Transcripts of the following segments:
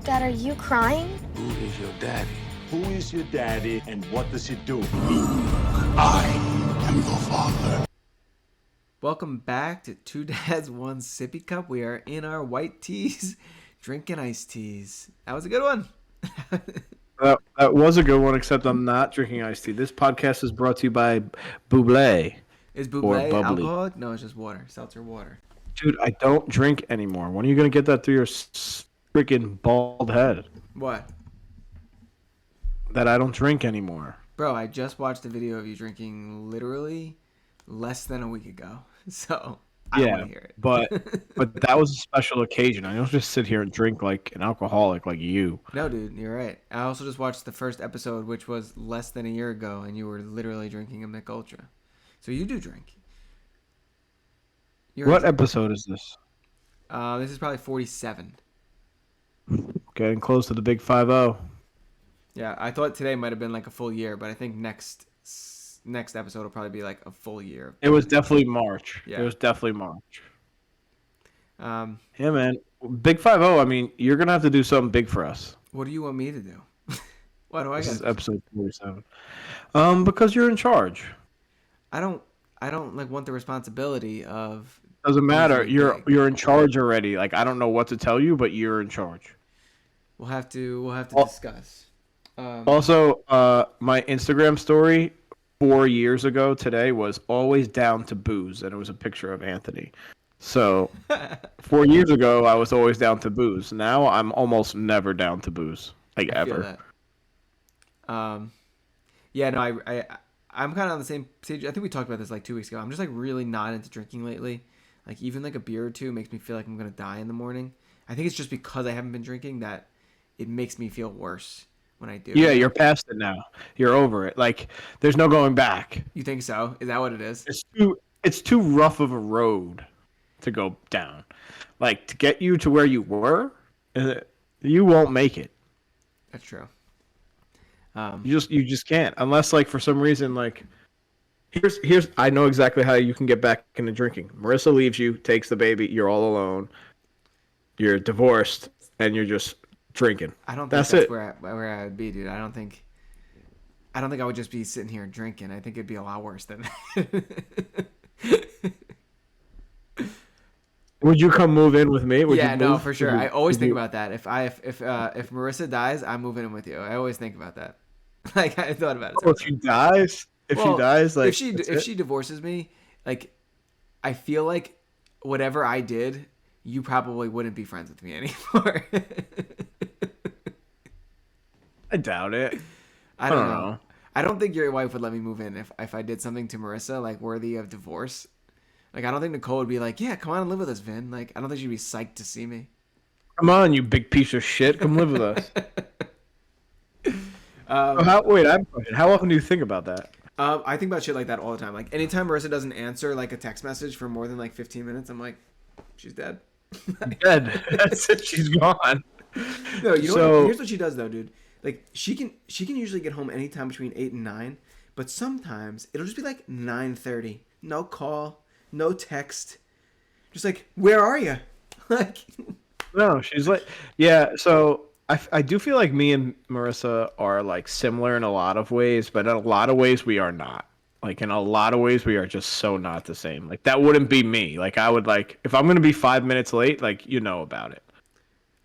Dad, are you crying? Who is your daddy? Who is your daddy and what does he do? I am your father. Welcome back to Two Dads, One Sippy Cup. We are in our white teas, drinking iced teas. That was a good one. That was a good one, except I'm not drinking iced tea. This podcast is brought to you by Buble. Is Or Buble bubbly. alcoholic? No, it's just water. Seltzer water. Dude, I don't drink anymore. When are you going to get that through your freaking bald head? What? That I don't drink anymore. Bro, I just watched a video of you drinking literally less than a week ago. So, I don't want to hear it. but that was a special occasion. I don't just sit here and drink like an alcoholic like you. No, dude, you're right. I also just watched the first episode, which was less than a year ago, and you were literally drinking a Mick Ultra. So you do drink. What episode is this? This is probably 47. Getting close to the big 5-0. Yeah, I thought today might have been like a full year, but I think next episode will probably be like a full year. It was definitely March. Yeah. It was definitely March. Yeah, man. Big 5-0, I mean, you're going to have to do something big for us. What do you want me to do? Why do I This got is episode 47. Because you're in charge. I don't like want the responsibility of. Doesn't matter. Big. You're in charge already. Like, I don't know what to tell you, but you're in charge. We'll have to discuss. Also, my Instagram story 4 years ago today was always down to booze, and it was a picture of Anthony. So 4 years ago, I was always down to booze. Now I'm almost never down to booze, like I feel ever. that. Yeah, no, I'm kind of on the same stage. I think we talked about this like 2 weeks ago. I'm just like really not into drinking lately. Like even like a beer or two makes me feel like I'm gonna die in the morning. I think it's just because I haven't been drinking that it makes me feel worse when I do. Yeah, you're past it now. You're over it. Like there's no going back. You think so? Is that what it is? It's too rough of a road to go down. Like to get you to where you were, you won't make it. That's true. You just can't unless like for some reason like here's I know exactly how you can get back into drinking. Marissa leaves you, takes the baby, you're all alone. You're divorced and you're just drinking. I don't think that's that's it. where I would be, dude. I don't think I would just be sitting here drinking. I think it'd be a lot worse than that. Would you come move in with me? Yeah, no, for sure. I always think about that. If Marissa dies, I'm moving in with you. I always think about that. Like I thought about it. Oh, if she dies, like if she divorces me, like I feel like whatever I did, you probably wouldn't be friends with me anymore. I doubt it. I don't know. I don't think your wife would let me move in if I did something to Marissa like worthy of divorce. Like I don't think Nicole would be like, yeah, come on and live with us, Vin. Like I don't think she'd be psyched to see me. Come on, you big piece of shit. Come live with us. How often do you think about that? I think about shit like that all the time. Like anytime Marissa doesn't answer like a text message for more than like 15 minutes, I'm like, she's dead. Dead. That's it. She's gone. No, you know what? Here's what she does though, dude. Like she can usually get home anytime between 8 and 9, but sometimes it'll just be like 9:30. No call, no text. Just like, where are you? Like No, she's like, yeah. So I do feel like me and Marissa are like similar in a lot of ways, but in a lot of ways we are not. Like in a lot of ways we are just so not the same. Like that wouldn't be me. Like I would like if I'm gonna be 5 minutes late, like you know about it.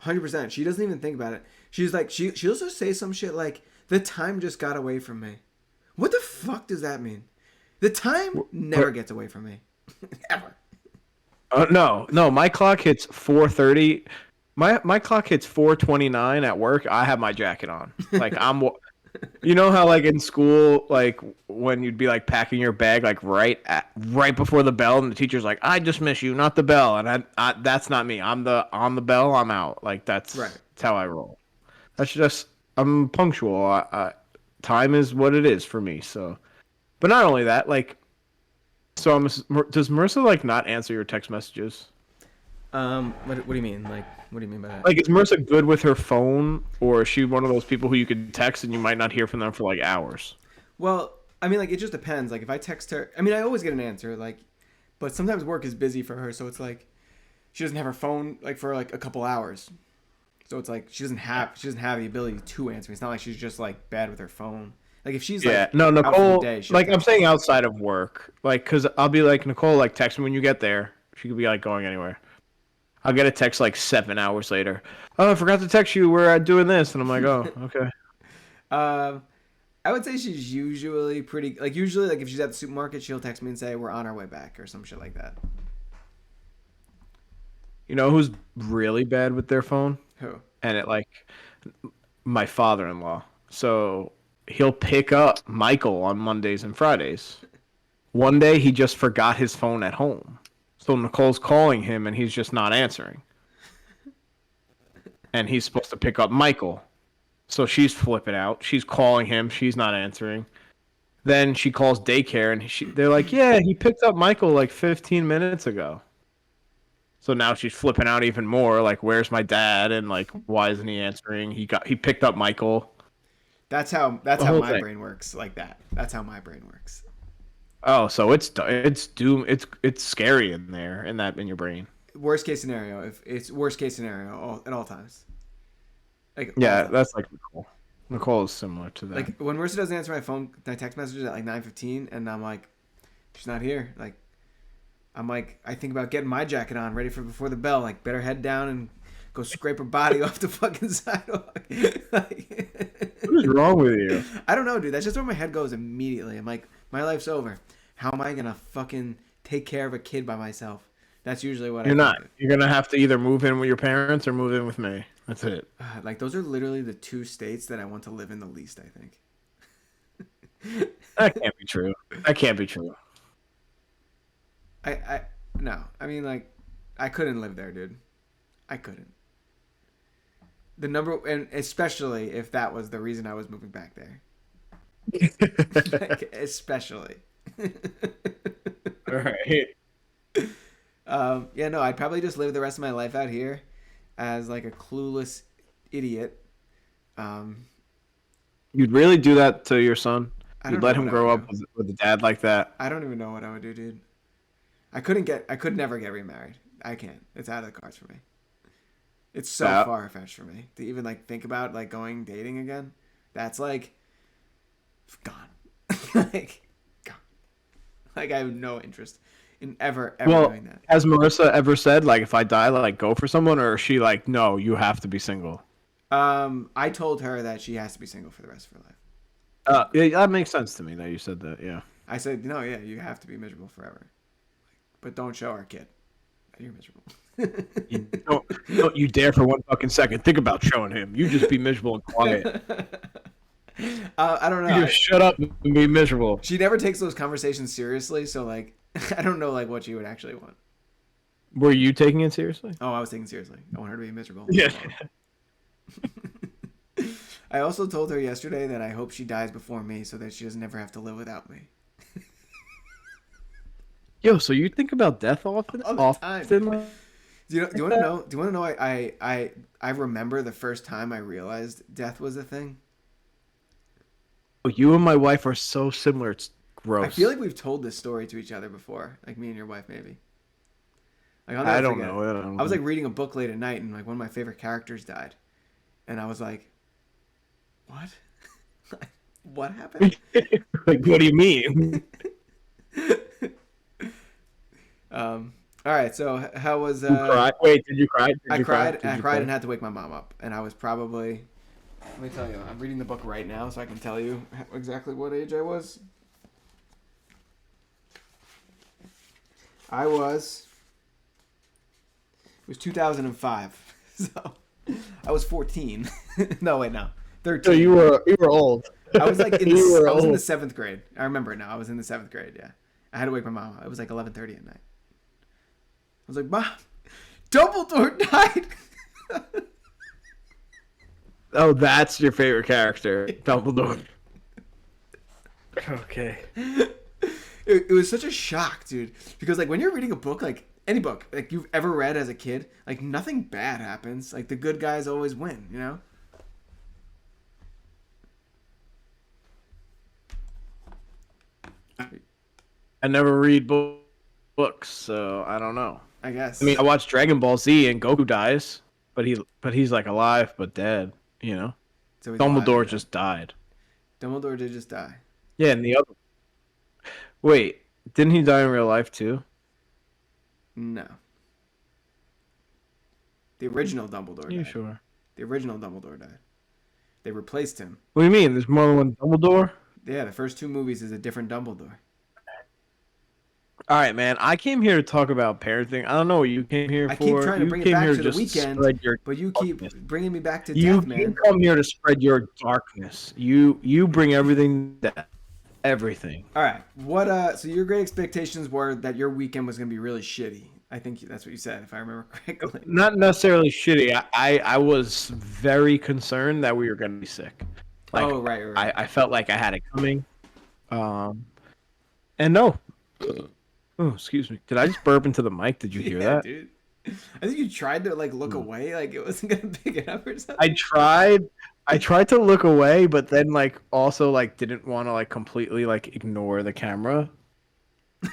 100%. She doesn't even think about it. She's like she'll just say some shit like the time just got away from me. What the fuck does that mean? The time never gets away from me. Ever. No. My clock hits 4:30. My clock hits 4:29 at work. I have my jacket on. Like you know how like in school, like when you'd be like packing your bag, like right before the bell, and the teacher's like, "I dismiss you, not the bell," and I that's not me. I'm on the bell. I'm out. Like that's how I roll. That's just I'm punctual. Time is what it is for me. So, but not only that, like, so does Marissa like not answer your text messages? What do you mean? Like, what do you mean by that? Like, is Marissa good with her phone, or is she one of those people who you can text and you might not hear from them for like hours? Well, I mean, like, it just depends. Like, if I text her, I mean, I always get an answer. Like, but sometimes work is busy for her, so it's like she doesn't have her phone like for like a couple hours. So it's like she doesn't have the ability to answer me. It's not like she's just like bad with her phone. Like if she's Yeah, like no, out for the Nicole. day, she'll Like I'm text me. saying, outside of work, like because I'll be like Nicole, like text me when you get there. She could be like going anywhere. I'll get a text like 7 hours later. Oh, I forgot to text you. We're doing this, and I'm like, oh, okay. Um, I would say she's usually pretty like usually like if she's at the supermarket, she'll text me and say we're on our way back or some shit like that. You know who's really bad with their phone? Who? And it like my father-in-law. So he'll pick up Michael on Mondays and Fridays. One day he just forgot his phone at home. So Nicole's calling him and he's just not answering. And he's supposed to pick up Michael. So she's flipping out. She's calling him. She's not answering. Then she calls daycare and they're like, yeah, he picked up Michael like 15 minutes ago. So now she's flipping out even more. Like, where's my dad? And like, why isn't he answering? He picked up Michael. That's how whole my thing. brain works. Like that. That's how my brain works. Oh, so it's doom. It's scary in there in your brain. Worst case scenario. If it's worst case scenario at all times. Like all Yeah, times. that's like Nicole. Nicole is similar to that. Like when Marissa doesn't answer my phone, my text messages at like 9:15, and I'm like, she's not here. Like, I'm like, I think about getting my jacket on, ready for before the bell. Like, better head down and go scrape her body off the fucking sidewalk. Like, What is wrong with you? I don't know, dude. That's just where my head goes immediately. I'm like, my life's over. How am I gonna fucking take care of a kid by myself? That's usually what You're I not. think. You're gonna have to either move in with your parents or move in with me. That's it. Like those are literally the two states that I want to live in the least. I think. That can't be true. That can't be true. No. I mean, like, I couldn't live there, dude. I couldn't. And especially if that was the reason I was moving back there. Like, especially. All right. Yeah, no, I'd probably just live the rest of my life out here as like a clueless idiot. You'd really do that to your son? I don't You'd let know him what I grow would up do. with a dad like that? I don't even know what I would do, dude. I could never get remarried. I can't. It's out of the cards for me. It's so Yeah. far-fetched for me to even like think about like going dating again. That's like gone. Like gone. Like I have no interest in ever Well, doing that. has Marissa ever said like if I die, like go for someone, or is she like no, you have to be single? I told her that she has to be single for the rest of her life. Yeah, that makes sense to me that you said that. Yeah. I said, no, yeah, you have to be miserable forever, but don't show our kid that you're miserable. You don't you dare for one fucking second think about showing him. You just be miserable and quiet. I don't know. You just shut up and be miserable. She never takes those conversations seriously, so like, I don't know like what she would actually want. Were you taking it seriously? Oh, I was taking it seriously. I want her to be miserable. Yeah. I also told her yesterday that I hope she dies before me so that she doesn't ever have to live without me. Yo, so you think about death often? All the Often? time. Do you want to know? Do you want to know? I remember the first time I realized death was a thing. You and my wife are so similar. It's gross. I feel like we've told this story to each other before, like me and your wife, maybe. Like I don't forget. know. I was like reading a book late at night, and like one of my favorite characters died, and I was like, "What? What happened?" Like, what do you mean? All right. So how was? You cried? Wait, did you cry? I cried. I cried and had to wake my mom up, and I was probably. Let me tell you, I'm reading the book right now, so I can tell you exactly what age I was. It was 2005, so I was 14. No, wait, no, 13. So you were old. I was like You were I was in the old. 7th grade. I remember it now. I was in the 7th grade. Yeah, I had to wake my mom up. It was like 11:30 at night. I was like, "Mom, Dumbledore died." Oh, that's your favorite character, Dumbledore. Okay. It was such a shock, dude. Because like when you're reading a book, like any book, like you've ever read as a kid, like nothing bad happens. Like the good guys always win, you know? I never read books, so I don't know. I guess. I mean, I watched Dragon Ball Z and Goku dies. But he's like alive but dead. You know, So he's alive Dumbledore and dead. just died. Dumbledore did just die. Yeah, and the other. Wait, didn't he die in real life too? No. The original Dumbledore You died. sure? The original Dumbledore died. They replaced him. What do you mean? There's more than one Dumbledore? Yeah, the first 2 movies is a different Dumbledore. All right, man. I came here to talk about parenting. I don't know what you came here I keep for. trying to You bring it came back here to the just to weekend, spread your but you darkness. keep bringing me back to You death, man. come here to spread your darkness. You bring everything down. Everything. All right. What? So your great expectations were that your weekend was gonna be really shitty. I think that's what you said, if I remember correctly. Not necessarily shitty. I was very concerned that we were gonna be sick. Like Oh, right. I felt like I had it coming. And no. Oh, excuse me. Did I just burp into the mic? Did you hear Yeah, that? dude. I think you tried to like look away, like it wasn't gonna pick it up or something. I tried to look away, but then like also like didn't want to like completely like ignore the camera.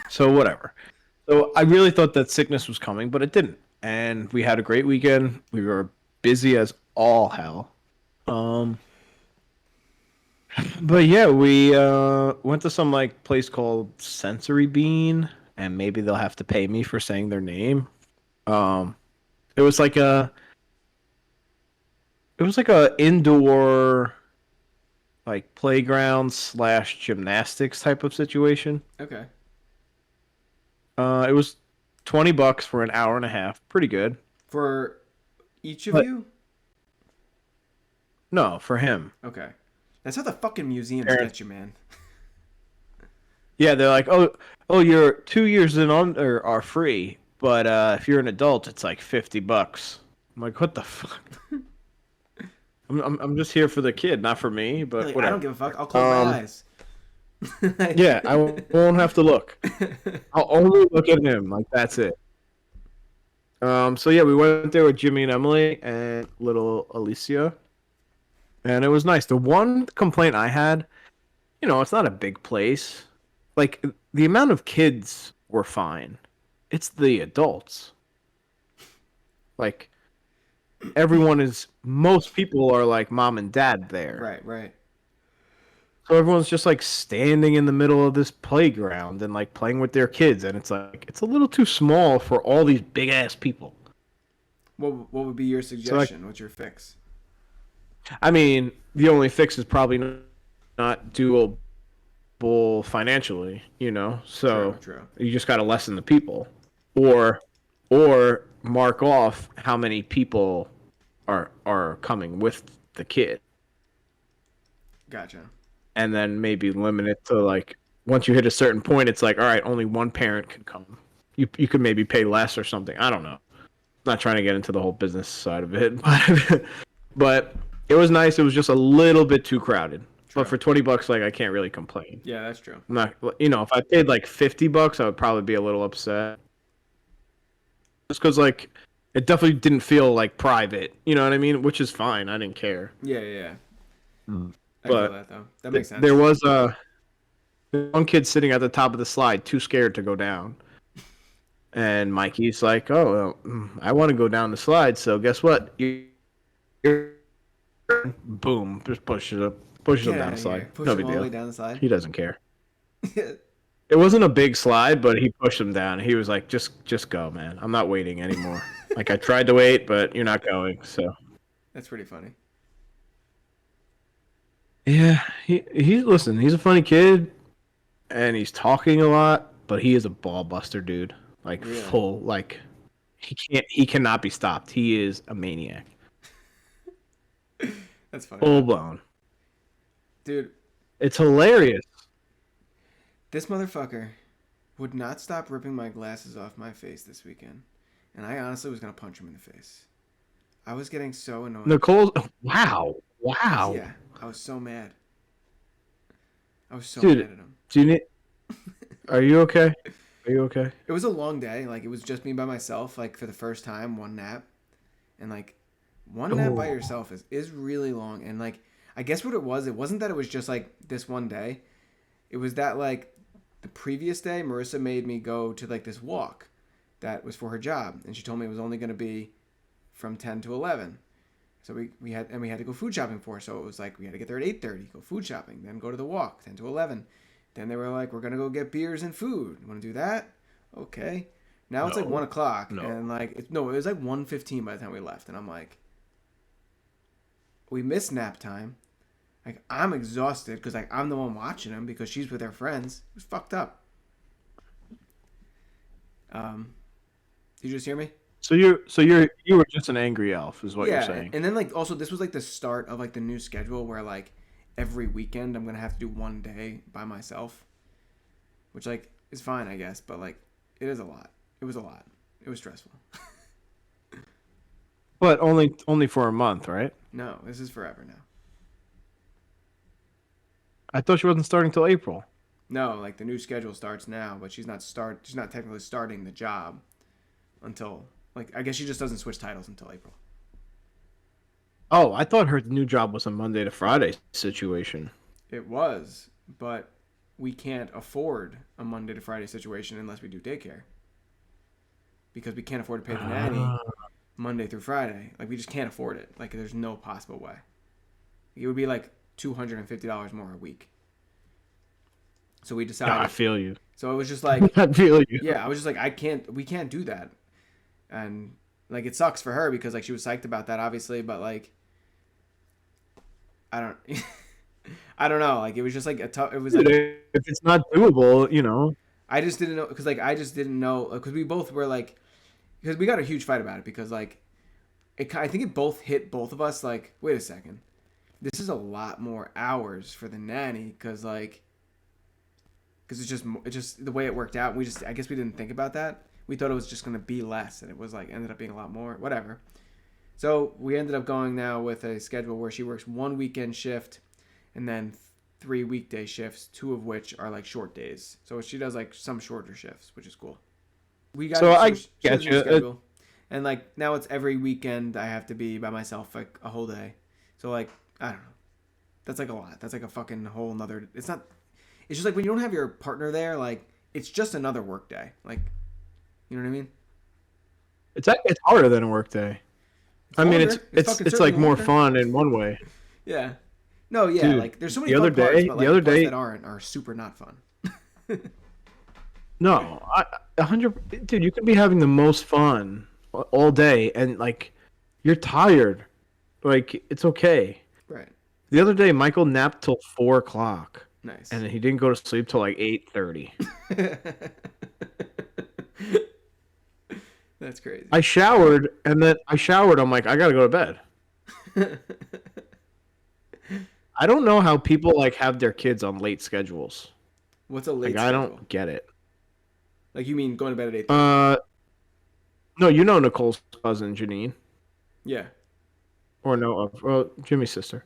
So whatever. So I really thought that sickness was coming, but it didn't. And we had a great weekend. We were busy as all hell. But yeah, we went to some like place called Sensory Bean, and maybe they'll have to pay me for saying their name. Um, it was like a indoor like playground slash gymnastics type of situation. Okay. It was $20 for an hour and a half. Pretty good. For each of But- you? No, for him. Okay. That's how the fucking museums Parents- get you, man. Yeah, they're like, oh, you're 2 years and under are free, but if you're an adult, it's like $50. I'm like, what the fuck? I'm just here for the kid, not for me. But Like, I whatever. don't give a fuck. I'll close my eyes. Yeah, I won't have to look. I'll only look at him. Like that's it. So yeah, we went there with Jimmy and Emily and little Alicia, and it was nice. The one complaint I had, it's not a big place. Like the amount of kids were fine. It's the adults. Like most people are like mom and dad there. Right. So everyone's just like standing in the middle of this playground and like playing with their kids, and it's like it's a little too small for all these big ass people. What would be your suggestion? What's your fix? I mean, the only fix is probably not doable financially, So True. you just got to lessen the people, or mark off how many people are coming with the kid, Gotcha. and then maybe limit it to like once you hit a certain point, it's like all right, only one parent can come. You could maybe pay less or something. I don't know. Not trying to get into the whole business side of it, but it was nice. It was just a little bit too crowded. True. But for $20, like I can't really complain. Yeah, that's true. I'm not, if I paid like $50, I would probably be a little upset. Just because like it definitely didn't feel like private. You know what I mean? Which is fine. I didn't care. Yeah. I But feel that though. That makes sense. There was one kid sitting at the top of the slide, too scared to go down. And Mikey's like, "Oh, well, I want to go down the slide. So guess what? You're boom, just pushes him down the slide. Push No him big all the deal. way down the slide. He doesn't care. It wasn't a big slide, but he pushed him down. He was like, "Just go, man. I'm not waiting anymore." Like I tried to wait, but you're not going. So That's pretty funny. yeah, listen. He's a funny kid, and he's talking a lot, but he is a ball buster, dude. Like Really? full, like he cannot be stopped. He is a maniac, That's funny. full blown. Dude, It's hilarious. this motherfucker would not stop ripping my glasses off my face this weekend. And I honestly was going to punch him in the face. I was getting so annoyed. Nicole's wow. Yeah, I was so mad. I was so Dude, mad at him. do you need? Are you okay? Are you okay? It was a long day. Like, it was just me by myself, like, for the first time, one nap. And, like, one nap by yourself is really long. And, like, I guess what it wasn't that it was just, like, this one day. It was that, like, the previous day, Marissa made me go to, like, this walk that was for her job. And she told me it was only going to be from 10 to 11. So we had to go food shopping for her. So it was like we had to get there at 8:30, go food shopping, then go to the walk, 10 to 11. Then they were like, we're going to go get beers and food. You want to do that? Okay. Now it's like 1 o'clock. No. And like, it was like 1:15 by the time we left. And I'm like, we missed nap time. Like, I'm exhausted because like I'm the one watching them because she's with her friends. It was fucked up. Did you just hear me? So you were just an angry elf, is what you're saying. And then like also this was like the start of like the new schedule where like every weekend I'm gonna have to do one day by myself, which like is fine I guess, but like it is a lot. It was a lot. It was stressful. But only for a month, right? No, this is forever now. I thought she wasn't starting till April. No, like the new schedule starts now, but she's not technically starting the job until like I guess she just doesn't switch titles until April. Oh, I thought her new job was a Monday to Friday situation. It was, but we can't afford a Monday to Friday situation unless we do daycare. Because we can't afford to pay the nanny Monday through Friday. Like we just can't afford it. Like there's no possible way. It would be like $250 more a week. So we decided. Yeah, I feel you. So it was just like I feel you. yeah, I was just like we can't do that. And like it sucks for her because like she was psyched about that obviously, but like I don't I don't know, like it was just like it was like If it's not doable, you know. I just didn't know because like I just didn't know because we both were like because we got a huge fight about it because like I think it both hit both of us like wait a second, this is a lot more hours for the nanny because it's just the way it worked out. I guess we didn't think about that. We thought it was just gonna be less, and it was like ended up being a lot more. Whatever. So we ended up going now with a schedule where she works 1 weekend shift, and then 3 weekday shifts, 2 of which are like short days. So she does like some shorter shifts, which is cool. We got So I she get has a new you. schedule. And like now it's every weekend I have to be by myself like a whole day. So like I don't know. That's like a lot. That's like a fucking whole nother. It's not. It's just like when you don't have your partner there, like it's just another work day. Like, you know what I mean? It's harder than a work day. I mean, Harder. it's fucking like more harder. fun in one way. Yeah. No, yeah. Dude, like there's so many the fun other parts, day- but the like other the parts day- that are super not fun. No, 100. Dude, you could be having the most fun all day, and like you're tired. Like it's okay. Right. The other day, Michael napped till 4 o'clock, Nice. and he didn't go to sleep till like 8:30. That's crazy. I showered, and then I'm like, I gotta go to bed. I don't know how people like have their kids on late schedules. What's a late Like I schedule? don't get it. Like you mean going to bed at 8:30? No, you know Nicole's cousin Janine, Yeah. or no, Jimmy's sister.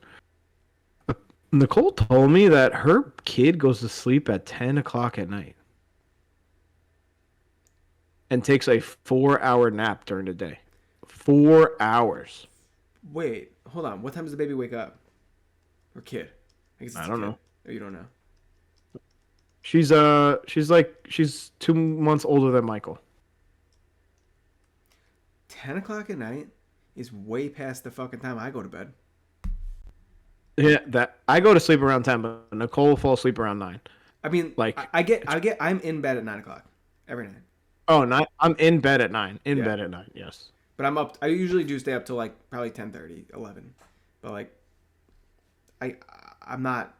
Nicole told me that her kid goes to sleep at 10 o'clock at night and takes a 4-hour nap during the day. 4 hours. Wait, hold on. What time does the baby wake up? Or kid? I guess it's I a don't kid. know. Oh, you don't know. She's 2 months older than Michael. 10 o'clock at night is way past the fucking time I go to bed. Yeah, that I go to sleep around 10, but Nicole will fall asleep around 9. I mean, Like I'm in bed at 9 o'clock every night. Oh, 9. I'm in bed at 9. Yeah. Bed at 9. Yes. But I'm up. I usually do stay up till like probably 10:30, 11. But like, I'm not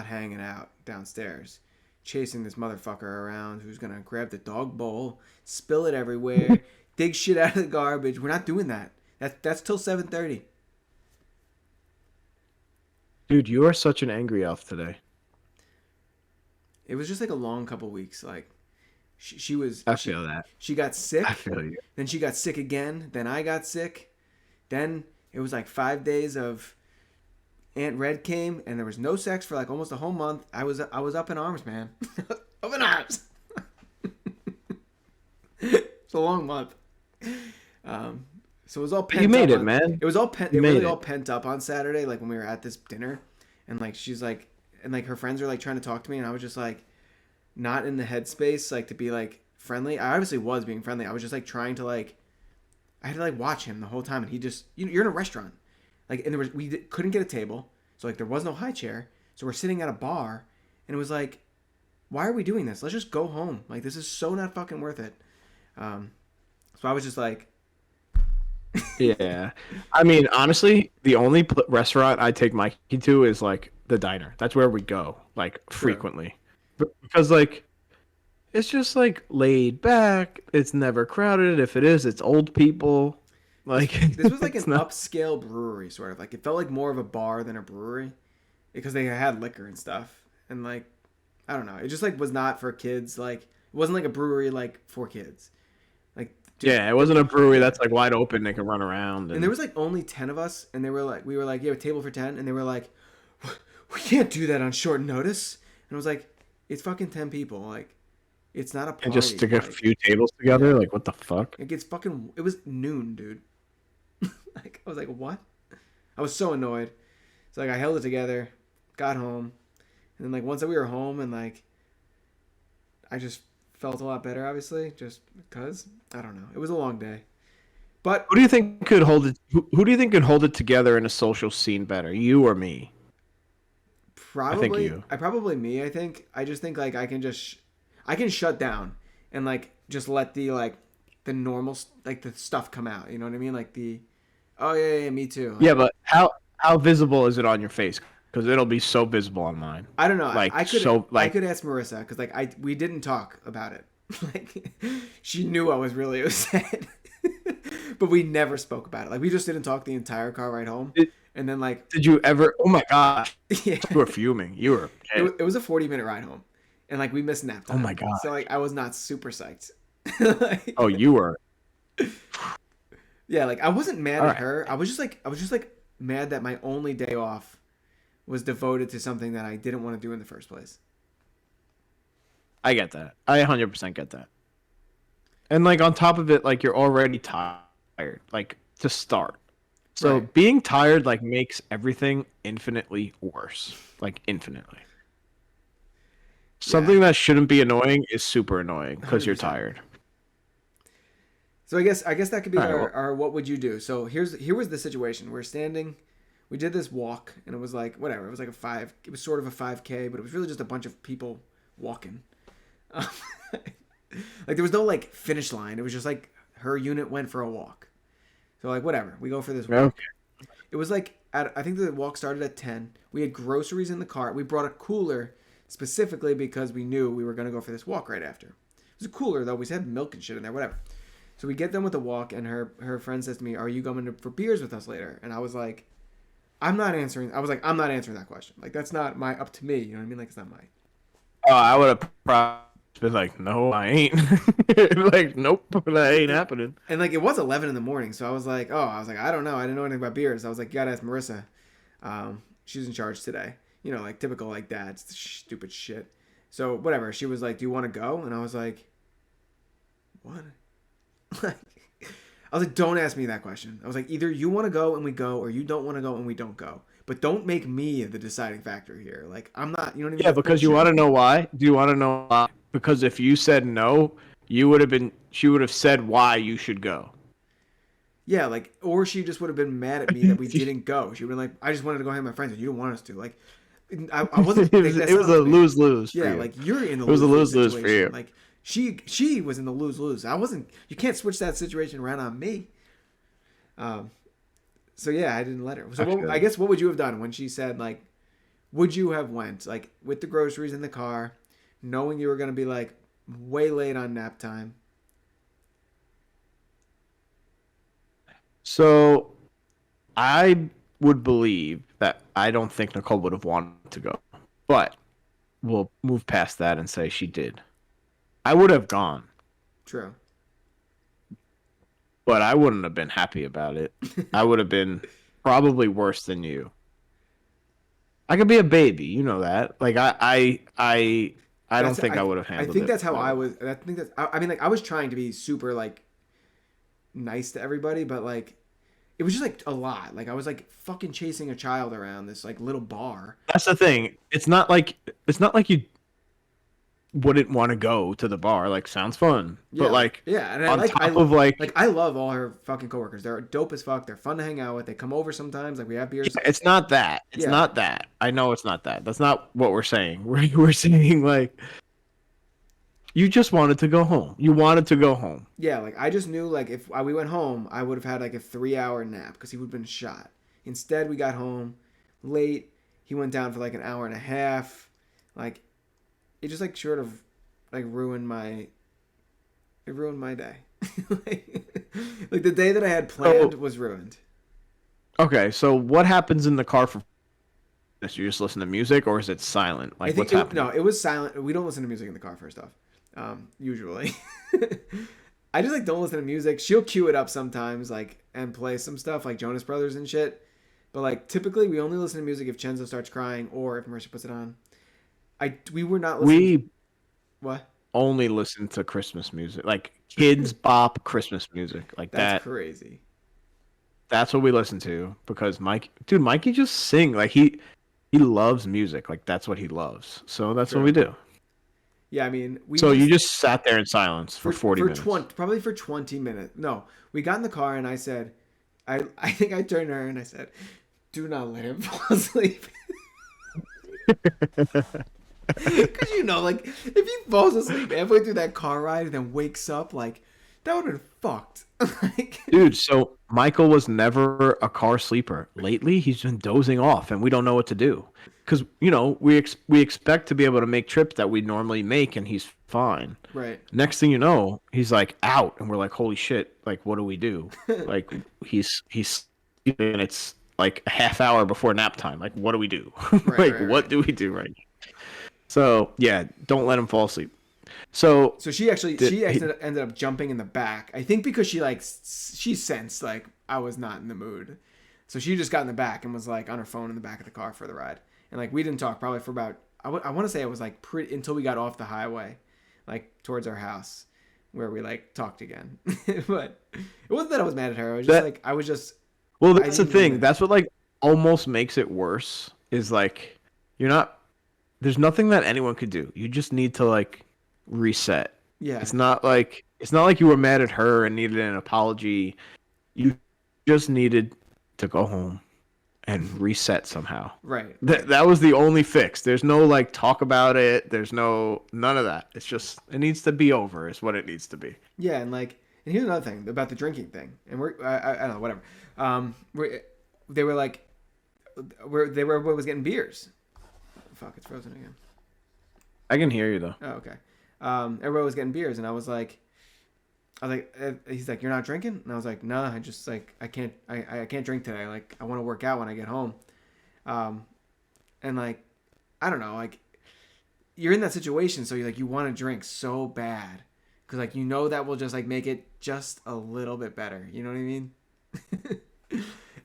hanging out downstairs, chasing this motherfucker around who's gonna grab the dog bowl, spill it everywhere, dig shit out of the garbage. We're not doing that. That's till 7:30. Dude, you are such an angry elf today. It was just like a long couple weeks. Like, she was. I feel that. She got sick. I feel you. Then she got sick again. Then I got sick. Then it was like 5 days of Aunt Red came, and there was no sex for like almost a whole month. I was up in arms, man. Up in arms. It's a long month. So it was all pent up. You made it, man. It was all pent. You It made really it. all pent up on Saturday, like when we were at this dinner, and like she's like, and like her friends were like trying to talk to me, and I was just like, not in the headspace like to be like friendly. I obviously was being friendly. I was just like trying to like I had to like watch him the whole time, and he just you're in a restaurant, like, and couldn't get a table, so like there was no high chair, so we're sitting at a bar, and it was like, why are we doing this? Let's just go home. Like this is so not fucking worth it. So I was just like, Yeah. I mean, honestly, the only restaurant I take Mikey to is like the diner. That's where we go, like frequently. Because like it's just like laid back. It's never crowded. If it is, it's old people. Like this was like an not... upscale brewery, sort of. Like it felt like more of a bar than a brewery, because they had liquor and stuff. And like, I don't know, it just like was not for kids. Like it wasn't like a brewery like for kids. Like yeah, it wasn't a brewery that's like wide open. They can run around. And there was like only 10 of us, and we were like, you have a table for 10, and they were like, we can't do that on short notice. And I was like, it's fucking 10 people. Like, it's not a party. And just stick a like, few tables together. Like, what the fuck? It was noon, dude. Like, I was like, what? I was so annoyed. So like, I held it together, got home, and then like once we were home, and like, I just felt a lot better, obviously, just because. I don't know. It was a long day. But who do you think could hold it? Who do you think could hold it together in a social scene better, you or me? Probably, I think you. Probably me. I think. I just think like I can shut down and like just let the normal like the stuff come out. You know what I mean? Like oh yeah, me too. Like, Yeah, but how visible is it on your face? Because it'll be so visible on mine. I don't know. Like I could like I could ask Marissa, because like we didn't talk about it. Like she knew I was really upset. But we never spoke about it. Like we just didn't talk the entire car ride home. And then like, did you ever? Oh my gosh, yeah, you were fuming. You were. it was a 40-minute ride home, and like we missed nap time. Oh my god. So like I was not super psyched. Like, oh, you were. Yeah, like I wasn't mad All at right. her. I was just like mad that my only day off was devoted to something that I didn't want to do in the first place. I get that. I 100% get that. And like on top of it, like you're already tired, like to start. So Right. being tired like makes everything infinitely worse, like infinitely. Something that shouldn't be annoying is super annoying because you're 100%. tired. So I guess that could be All right, our what would you do? So here was the situation. We're standing, we did this walk, and it was like whatever. It was like it was sort of a 5K, but it was really just a bunch of people walking. Like there was no like finish line. It was just like her unit went for a walk. So like whatever, we go for this walk. Okay. It was like I think the walk started at 10. We had groceries in the car. We brought a cooler specifically because we knew we were gonna go for this walk right after. It was a cooler though. We had milk and shit in there, whatever. So we get done with the walk, and her friend says to me, "Are you going for beers with us later?" And I was like, I'm not answering that question. Like that's not up to me. You know what I mean? Like it's not mine. Oh, I would have probably been like, no, I ain't. Like, nope, that ain't happening. And like it was 11 in the morning, so I was like, I don't know. I didn't know anything about beers. I was like, you gotta ask Marissa. She's in charge today. You know, like typical like dad stupid shit. So whatever. She was like, "Do you want to go?" And I was like, "What?" Like, I was like, "Don't ask me that question." I was like, either you want to go and we go, or you don't want to go and we don't go. But don't make me the deciding factor here. Like I'm not. You know what I mean? Yeah, because you want to know why? Do you want to know why? Because if you said no, she would have said why you should go. Yeah, like, or she just would have been mad at me that we didn't go. She would have been like, I just wanted to go hang with my friends, and you didn't want us to. Like, I wasn't. It was a lose-lose. Yeah, like you're in the it was a lose-lose situation. for you. Like she was in the lose-lose. I wasn't. You can't switch that situation around on me. So yeah, I didn't let her. So I guess what would you have done when she said like, would you have went like with the groceries in the car, knowing you were gonna be like way late on nap time? So, I would believe that I don't think Nicole would have wanted to go, but we'll move past that and say she did. I would have gone, True. but I wouldn't have been happy about it. I would have been probably worse than you. I could be a baby, you know that. Like I don't think I would have handled it. I think that's how I was. I mean, like I was trying to be super like nice to everybody, but like it was just like a lot. Like I was like fucking chasing a child around this like little bar. That's the thing. It's not like you wouldn't want to go to the bar. Like, sounds fun, Yeah, but like yeah, and on top of like I love all her fucking coworkers. They're dope as fuck. They're fun to hang out with. They come over sometimes. Like we have beers. it's not that. It's Yeah. not that. I know it's not that. That's not what we're saying. We're saying like you just wanted to go home. You wanted to go home. Yeah, like I just knew like if we went home, I would have had like a 3-hour nap because he would have been shot. Instead, we got home late. He went down for like an hour and a half. Like it just like sort of like ruined my day. like the day that I had planned was ruined. Okay, so what happens in the car for this? You just listen to music, or is it silent? I Like think what's happening? no, it was silent. We don't listen to music in the car first off. Usually. I just like don't listen to music. She'll cue it up sometimes, like and play some stuff like Jonas Brothers and shit. But like typically we only listen to music if Chenzo starts crying or if Marisha puts it on. We were not listening. We What? only listen to Christmas music, like kids bop Christmas music, like That's that. crazy. That's what we listen to because Mikey just sing like he loves music, like that's what he loves. So that's Sure. what we do. Yeah, I mean, So you just sat there in silence for 40 minutes. Probably for 20 minutes. No, we got in the car and I said, I think I turned to her and I said, "Do not let him fall asleep." Because like if he falls asleep halfway through that car ride and then wakes up, like that would have been fucked. Like, Dude, so Michael was never a car sleeper. Lately, he's been dozing off, and we don't know what to do. Because we expect to be able to make trips that we normally make, and he's fine. right. Next thing you know, he's like out, and we're like, "Holy shit! Like, what do we do?" Like, he's sleeping, and it's like a half hour before nap time. Like, what do we do? What do we do right now? So yeah, don't let him fall asleep. So she ended up jumping in the back. I think because she sensed like I was not in the mood, so she just got in the back and was like on her phone in the back of the car for the ride. And like we didn't talk probably for about I want to say it was like until we got off the highway, like towards our house, where we like talked again. But it wasn't that I was mad at her. I was just well, that's the thing. That's what like almost makes it worse. Is like you're not. There's nothing that anyone could do. You just need to like reset. Yeah. It's not like you were mad at her and needed an apology. You just needed to go home and reset somehow. Right. That was the only fix. There's no like talk about it. There's none of that. It's just it needs to be over is what it needs to be. Yeah, and here's another thing about the drinking thing. And I don't know, whatever. They were was getting beers. Fuck, it's frozen again. I can hear you though. Oh, okay. Everybody was getting beers, and I was like, he's like, "You're not drinking?" And I was like, "Nah, I just like I can't drink today. Like I want to work out when I get home." And like, I don't know, like you're in that situation, so you want to drink so bad because like that will just like make it just a little bit better. You know what I mean?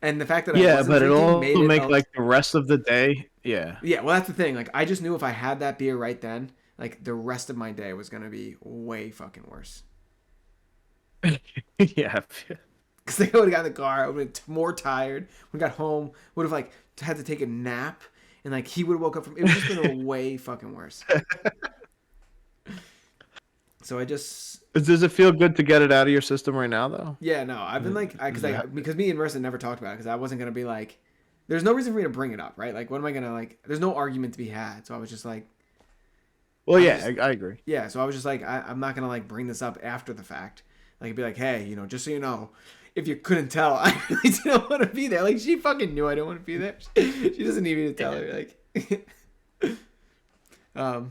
And the fact that I wasn't but it'll made also make like the rest of the day. Yeah. Yeah, well, that's the thing. Like, I just knew if I had that beer right then, like the rest of my day was gonna be way fucking worse. Yeah. Because I would have got in the car, I would have been more tired. When I got home, would have like had to take a nap, and like he would have woke up from. It would just been way fucking worse. So I just. Does it feel good to get it out of your system right now, though? Yeah, no, I've been like, because me and Marissa never talked about it because I wasn't gonna be like, there's no reason for me to bring it up, right? Like, what am I gonna like? There's no argument to be had, so I was just like. Well, I agree. Yeah, so I was just like, I'm not gonna like bring this up after the fact. Like, be like, hey, just so you know, if you couldn't tell, I really didn't want to be there. Like, she fucking knew I didn't want to be there. She doesn't need me to tell her. Like, but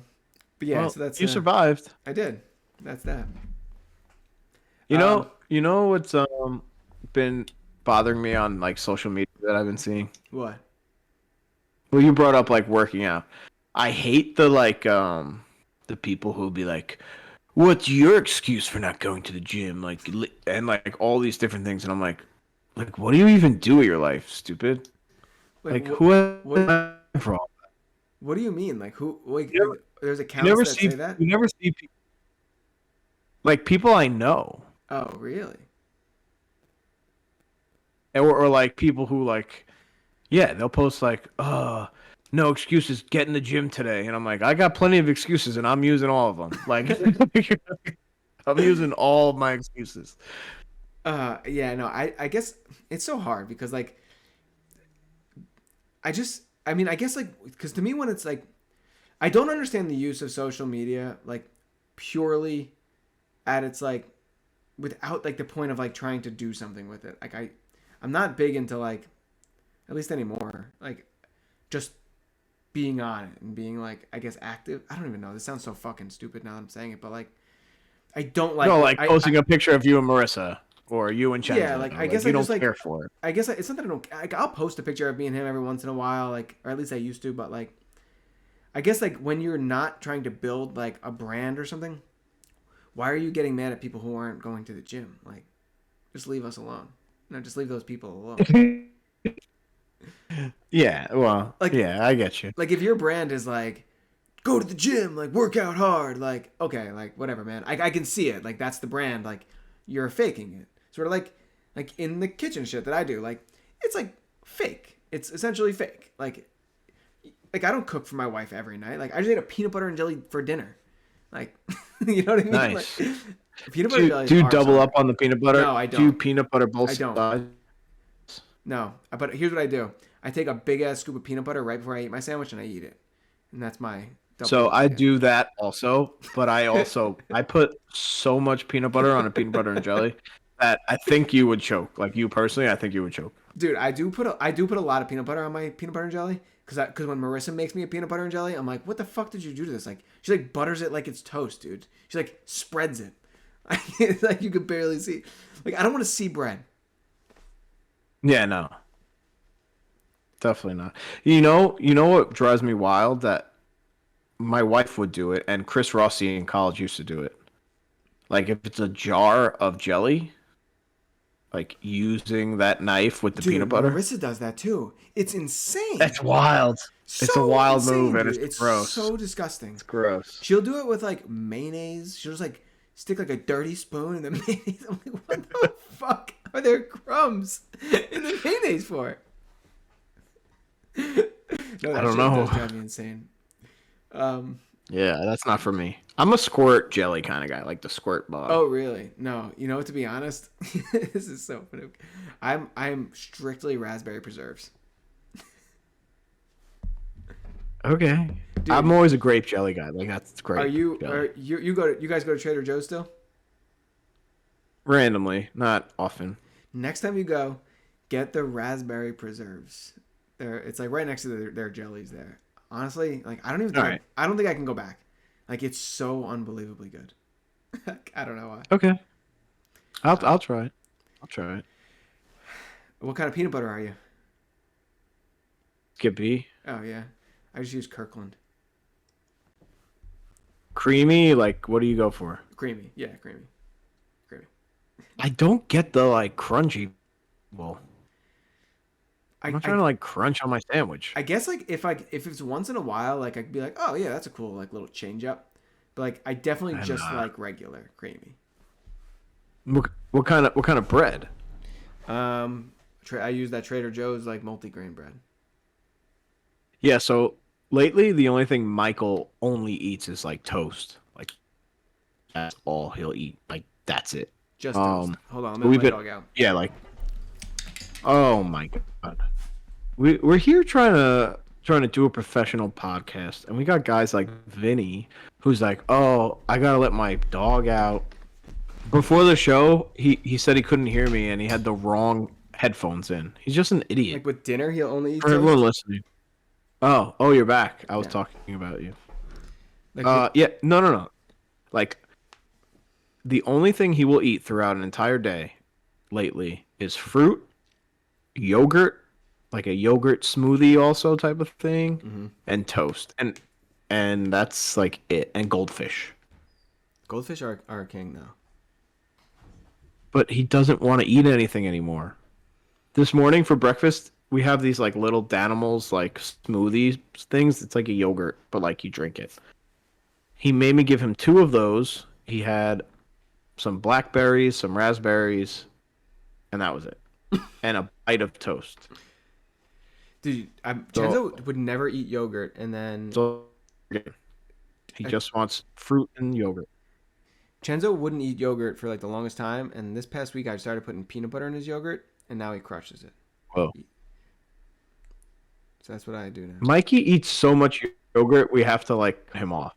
yeah, well, so that's you survived. I did. That's that. You know what's been bothering me on like social media that I've been seeing? What? Well, you brought up like working out. I hate the like the people who'll be like, "What's your excuse for not going to the gym?" Like and like all these different things, and I'm like, what do you even do with your life, stupid? Like who am I for all that? What do you mean? Like who? Like there's accounts you never that see say that. You never see like people I know. Oh, really? Or like people who like, yeah, they'll post like, no excuses, get in the gym today. And I'm like, I got plenty of excuses and I'm using all of them. Like, I'm using all of my excuses. Yeah, no, I guess it's so hard because like I mean, I guess like because to me when it's like I don't understand the use of social media like purely at its like without like the point of like trying to do something with it. Like I'm not big into like at least anymore like just being on it and being like I guess active. I don't even know. This sounds so fucking stupid now that I'm saying it, but like I don't like No, the, like posting a picture of you and Marissa or you and yeah, Chenza. like I Like, guess you I don't just like care for it. I guess it's not that I don't like I'll post a picture of me and him every once in a while like or at least I used to, but like I guess like when you're not trying to build like a brand or something, why are you getting mad at people who aren't going to the gym? Like just leave us alone. No, just leave those people alone. Yeah, well, Like yeah, I get you. like if your brand is like go to the gym, like work out hard, like okay, like whatever, man. I can see it. Like that's the brand. Like you're faking it. Sort of like in the kitchen shit that I do. Like it's like fake. It's essentially fake. Like I don't cook for my wife every night. Like I just ate a peanut butter and jelly for dinner. Like you know what I mean? Nice. Like, peanut butter and jelly. Do you are double solid. up on the peanut butter? No, I Do you don't. peanut butter both I don't. sides? No, but here's what I do. I take a big ass scoop of peanut butter right before I eat my sandwich and I eat it, and that's my double. So I yeah. do that also, but I put so much peanut butter on a peanut butter and jelly that I think you would choke. Like you personally, I think you would choke. Dude, I do put a lot of peanut butter on my peanut butter and jelly because when Marissa makes me a peanut butter and jelly, I'm like, what the fuck did you do to this? Like she like butters it like it's toast, dude. She like spreads it. It's like you could barely see. Like I don't want to see bread. Yeah, no. Definitely not. You know what drives me wild that my wife would do it and Chris Rossi in college used to do it. Like if it's a jar of jelly, like using that knife with the Dude, peanut butter. Marissa does that too. It's insane. That's wild. It's a So wild insane, move and dude. it's gross. So disgusting. It's gross. She'll do it with like mayonnaise. She'll just like stick like a dirty spoon in the mayonnaise. I'm like, what the fuck are there crumbs in the mayonnaise for? No, I that don't shit know. does drive me insane. Yeah, that's not for me. I'm a squirt jelly kind of guy, like the squirt ball. Oh really? No. You know what? To be honest, this is so funny. I'm strictly raspberry preserves. Okay. Dude, I'm always a grape jelly guy. Like that's great. Are you jelly. you guys go to Trader Joe's still? Randomly, not often. Next time you go, get the raspberry preserves. It's like right next to their jellies there. Honestly, like I don't even think All right. I don't think I can go back. Like it's so unbelievably good. I don't know why. Okay. I'll try it. I'll try it. What kind of peanut butter are you? Skippy. Oh yeah, I just use Kirkland. Creamy, like what do you go for? Creamy, yeah, creamy. I don't get the like crunchy. Well, I'm not trying to like crunch on my sandwich. I guess like if it's once in a while, like I'd be like, oh yeah, that's a cool like little change up. But like I definitely just like regular creamy. What kind of bread? I use that Trader Joe's like multigrain bread. Yeah, so lately the only thing Michael only eats is like toast. Like that's all he'll eat. Like that's it. Just toast. Hold on, let me we've let my been dog out. yeah, like oh my god. We're here trying to do a professional podcast and we got guys like Vinny who's like, "Oh, I got to let my dog out." Before the show, he said he couldn't hear me and he had the wrong headphones in. He's just an idiot. Like with dinner, he'll only eat For toast. everyone listening. Oh, you're back. I was Yeah. talking about you. Like, Yeah, no. Like, the only thing he will eat throughout an entire day lately is fruit, yogurt, like a yogurt smoothie also type of thing, and toast. And that's like it. And goldfish. goldfish are a king though. But he doesn't want to eat anything anymore. This morning for breakfast, we have these like little Danimals like smoothie things. It's like a yogurt, but like you drink it. He made me give him 2 of those. He had some blackberries, some raspberries, and that was it. And a bite of toast. Dude, So, Chenzo would never eat yogurt, and then so he just wants fruit and yogurt. Chenzo wouldn't eat yogurt for like the longest time, and this past week I started putting peanut butter in his yogurt, and now he crushes it. Whoa. So that's what I do now. Mikey eats so much yogurt, we have to like cut him off.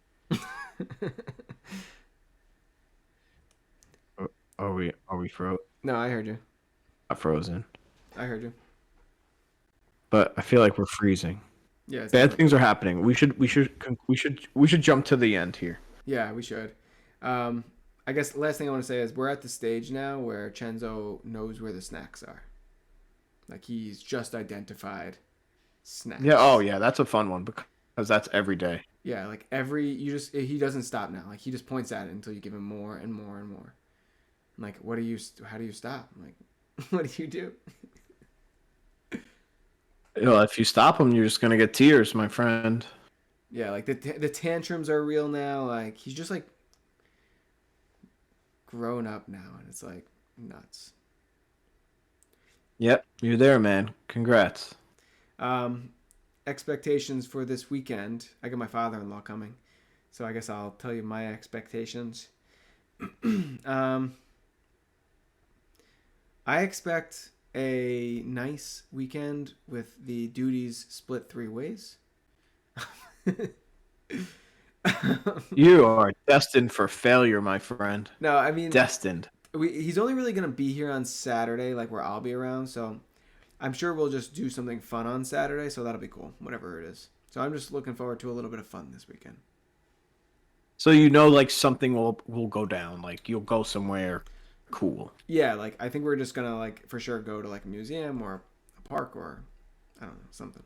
Are we No, I heard you. not frozen? I heard you. But I feel like we're freezing. Yeah, it's Bad definitely- things are happening. We should jump to the end here. Yeah, we should. I guess the last thing I want to say is we're at the stage now where Chenzo knows where the snacks are. Like he's just identified snacks. Yeah. Oh yeah, that's a fun one because that's every day. Yeah, like he doesn't stop now. Like he just points at it until you give him more and more and more. I'm like, how do you stop? I'm like, what do you do? If you stop him, you're just gonna get tears, my friend. Yeah, like the tantrums are real now. Like he's just like grown up now, and it's like nuts. Yep, you're there, man. Congrats. Expectations for this weekend. I got my father-in-law coming, so I guess I'll tell you my expectations. I expect a nice weekend with the duties split 3 ways. You are destined for failure, my friend. No, I mean, Destined. he's only really going to be here on Saturday, like where I'll be around. So I'm sure we'll just do something fun on Saturday. So that'll be cool, whatever it is. So I'm just looking forward to a little bit of fun this weekend. So like something will go down. Like you'll go somewhere cool. Yeah, like I think we're just going to like for sure go to like a museum or a park or I don't know, something.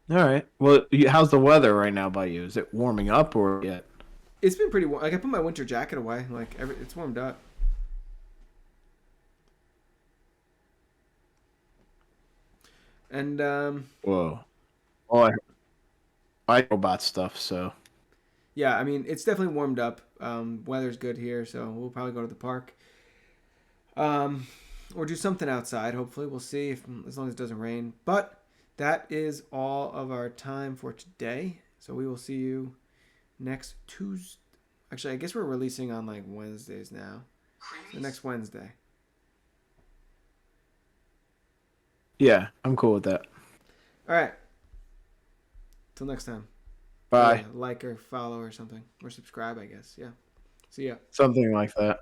All right. Well, how's the weather right now by you? Is it warming up or yet? It's been pretty warm. Like I put my winter jacket away. Like it's warmed up. And Whoa. Oh, I robot stuff. So yeah, I mean it's definitely warmed up. Weather's good here, so we'll probably go to the park. Or do something outside. Hopefully, we'll see as long as it doesn't rain. But that is all of our time for today. So we will see you next Tuesday. Actually, I guess we're releasing on like Wednesdays now. So next Wednesday. yeah, I'm cool with that. All right. Till next time. Bye. Like or follow or something. Or subscribe, I guess. Yeah. See ya. Something like that.